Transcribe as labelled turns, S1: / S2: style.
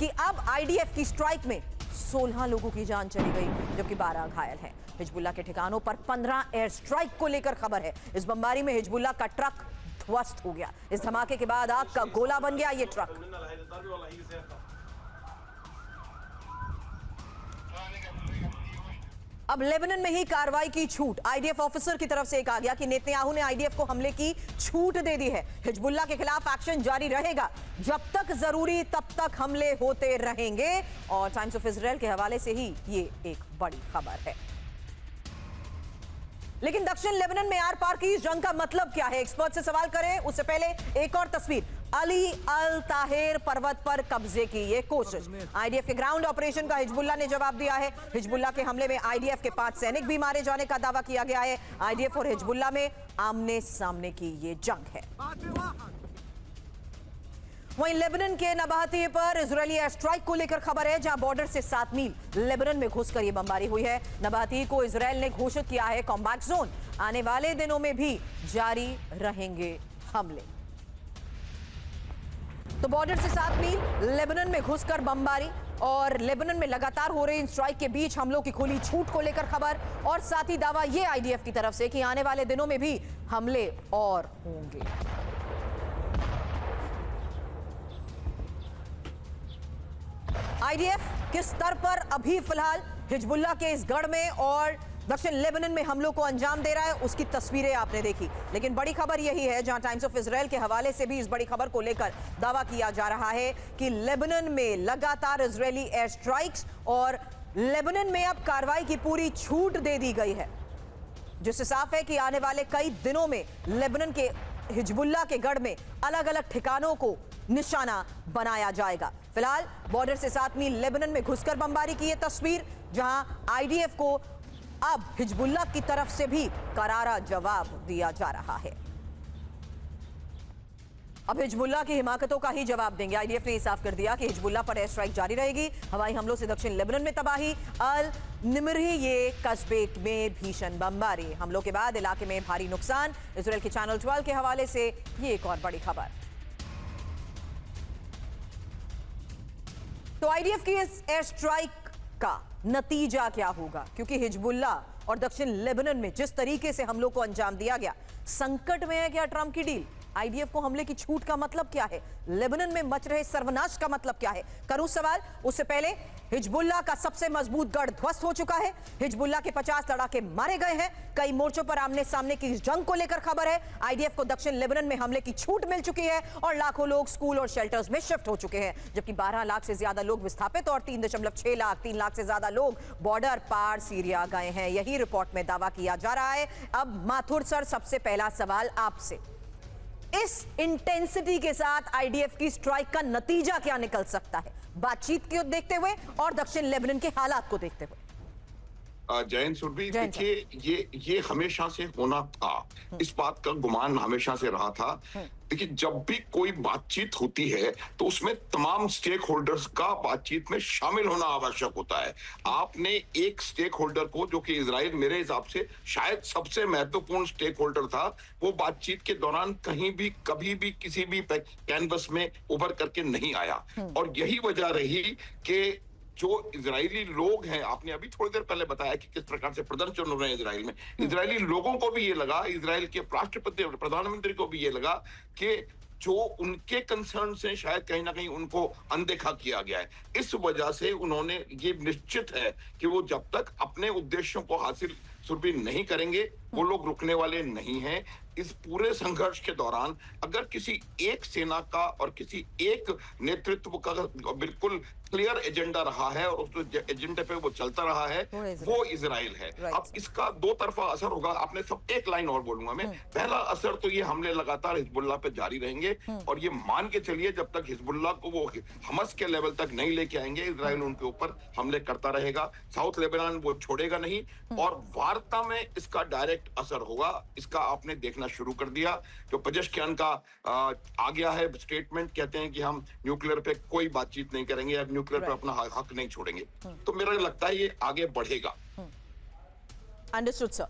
S1: कि अब आईडीएफ की स्ट्राइक में 16 लोगों की जान चली गई जबकि 12 घायल हैं। हिजबुल्लाह के ठिकानों पर 15 एयर स्ट्राइक को लेकर खबर है। इस बमबारी में हिजबुल्लाह का ट्रक ध्वस्त हो गया। इस धमाके के बाद आग का गोला बन गया ये ट्रक। अब लेबनान में ही कार्रवाई की छूट। आईडीएफ ऑफिसर की तरफ से एक आ गया कि नेतन्याहू ने आईडीएफ को हमले की छूट दे दी है। हिजबुल्लाह के खिलाफ एक्शन जारी रहेगा, जब तक जरूरी तब तक हमले होते रहेंगे। और टाइम्स ऑफ इजराइल के हवाले से ही ये एक बड़ी खबर है। लेकिन दक्षिण लेबनान में आर पार की इस जंग का मतलब क्या है, एक्सपर्ट से सवाल करें उससे पहले एक और तस्वीर। अली अल ताहिर पर्वत पर कब्जे की ये कोशिश। आईडीएफ के ग्राउंड ऑपरेशन का हिजबुल्लाह ने जवाब दिया है। हिजबुल्लाह के हमले में आईडीएफ के 5 सैनिक भी मारे जाने का दावा किया गया है। आईडीएफ और हिजबुल्लाह में आमने सामने की ये जंग है। वहीं लेबनान के नबाहती पर इजरायली एयर स्ट्राइक को लेकर खबर है, जहां बॉर्डर से 7 मील लेबनान में घुसकर यह बमबारी हुई है। नबाहती को इजरायल ने घोषित किया है कॉम्बैट जोन। आने वाले दिनों में भी जारी रहेंगे हमले। तो बॉर्डर से 7 मील लेबनान में घुसकर बमबारी और लेबनान में लगातार हो रही स्ट्राइक के बीच हमलों की खुली छूट को लेकर खबर, और साथ ही दावा यह आईडीएफ की तरफ से कि आने वाले दिनों में भी हमले और होंगे। आईडीएफ किस स्तर पर अभी फिलहाल हिजबुल्लाह के इस गढ़ में और दक्षिण लेबनान में हमलों को अंजाम दे रहा है, उसकी तस्वीरें आपने देखी। लेकिन बड़ी खबर यही है, जहां टाइम्स ऑफ इजराइल के हवाले से भी इस बड़ी खबर को लेकर दावा किया जा रहा है कि लेबनान में लगातार इजरायली एयर स्ट्राइक्स और लेबनान में अब कार्रवाई की पूरी छूट दे दी गई है, जिससे साफ है कि आने वाले कई दिनों में लेबनान के हिजबुल्लाह के गढ़ में अलग अलग ठिकानों को निशाना बनाया जाएगा। फिलहाल बॉर्डर से 7 मील लेबनान में घुसकर बमबारी की यह तस्वीर, जहां आईडीएफ को अब हिजबुल्लाह की तरफ से भी करारा जवाब दिया जा रहा है। अब हिजबुल्लाह की हिमाकतों का ही जवाब देंगे। आईडीएफ ने साफ कर दिया कि हिजबुल्लाह पर एयर स्ट्राइक जारी रहेगी। हवाई हमलों से दक्षिण लेबनान में तबाही। अल निमरी ये कस्बे में भीषण बमबारी। हमलों के बाद इलाके में भारी नुकसान। इजरायल के चैनल 12 के हवाले से ये एक और बड़ी खबर। तो आईडीएफ की इस एयर स्ट्राइक का नतीजा क्या होगा, क्योंकि हिजबुल्लाह और दक्षिण लेबनान में जिस तरीके से हमलों को अंजाम दिया गया, संकट में है क्या ट्रंप की डील? आईडीएफ को हमले की छूट का मतलब क्या है? लेबनान में मच रहे सर्वनाश का मतलब क्या है? करूं सवाल उससे पहले, हिजबुल्लाह का सबसे मजबूत गढ़ ध्वस्त हो चुका है। हिजबुल्लाह के 50 लड़ाके मारे गए हैं। कई मोर्चों पर आमने सामने की इस जंग को लेकर खबर है। आईडीएफ को दक्षिण लेबनान में हमले की छूट मिल चुकी है और लाखों लोग स्कूल और शेल्टर्स में शिफ्ट हो चुके हैं, जबकि 12 लाख से ज्यादा लोग विस्थापित और 3 लाख से ज्यादा लोग बॉर्डर पार सीरिया गए हैं। यही रिपोर्ट में दावा किया जा रहा है। अब माथुर सर, सबसे पहला सवाल आपसे, इस इंटेंसिटी के साथ आईडीएफ की स्ट्राइक का नतीजा क्या निकल सकता है, बातचीत को देखते हुए और दक्षिण लेबनान के हालात को देखते हुए?
S2: जयंत सुरभि, देखिए ये हमेशा से होना था, इस बात का गुमान हमेशा से रहा था। देखिए, जब भी कोई बातचीत होती है तो उसमें तमाम स्टेक होल्डर्स का बातचीत में शामिल होना आवश्यक होता है। आपने एक स्टेक होल्डर को, जो कि इजराइल मेरे हिसाब से शायद सबसे महत्वपूर्ण स्टेक होल्डर था, वो बातचीत के दौरान कहीं भी कभी भी किसी भी कैनवस में उभर करके नहीं आया। और यही वजह रही कि जो इजरायली लोग हैं, आपने अभी थोड़ी देर पहले बताया कि किस प्रकार से प्रदर्शन हो रहे हैं इजराइल में, इजरायली लोगों को भी ये लगा, इजराइल के राष्ट्रपति और प्रधानमंत्री को भी ये लगा कि जो उनके कंसर्न से शायद कहीं ना कहीं उनको अनदेखा किया गया है। इस वजह से उन्होंने, ये निश्चित है कि वो जब तक अपने उद्देश्यों को हासिल सुरभि नहीं करेंगे, वो लोग रुकने वाले नहीं हैं। इस पूरे संघर्ष के दौरान अगर किसी एक सेना का और किसी एक नेतृत्व का बिल्कुल क्लियर एजेंडा रहा है और उस एजेंडे पे वो चलता रहा है, वो इजराइल है। अब इसका दो तरफा असर होगा। आपने सब, एक लाइन और बोलूंगा मैं। पहला असर तो ये हमले लगातार हिजबुल्लाह पे जारी रहेंगे और ये मान के चलिए जब तक हिजबुल्लाह को वो हमस के लेवल तक नहीं लेके आएंगे, इजराइल उनके ऊपर हमले करता रहेगा। साउथ लेबनान वो छोड़ेगा नहीं और वार्ता में इसका डायरेक्ट असर होगा। इसका आपने देखना शुरू कर दिया। जो पेजेश्कियान का आ गया है स्टेटमेंट, कहते हैं कि हम न्यूक्लियर पे कोई बातचीत नहीं करेंगे या न्यूक्लियर पे अपना हक नहीं छोड़ेंगे। तो मेरा लगता है ये आगे बढ़ेगा।
S1: Understood sir.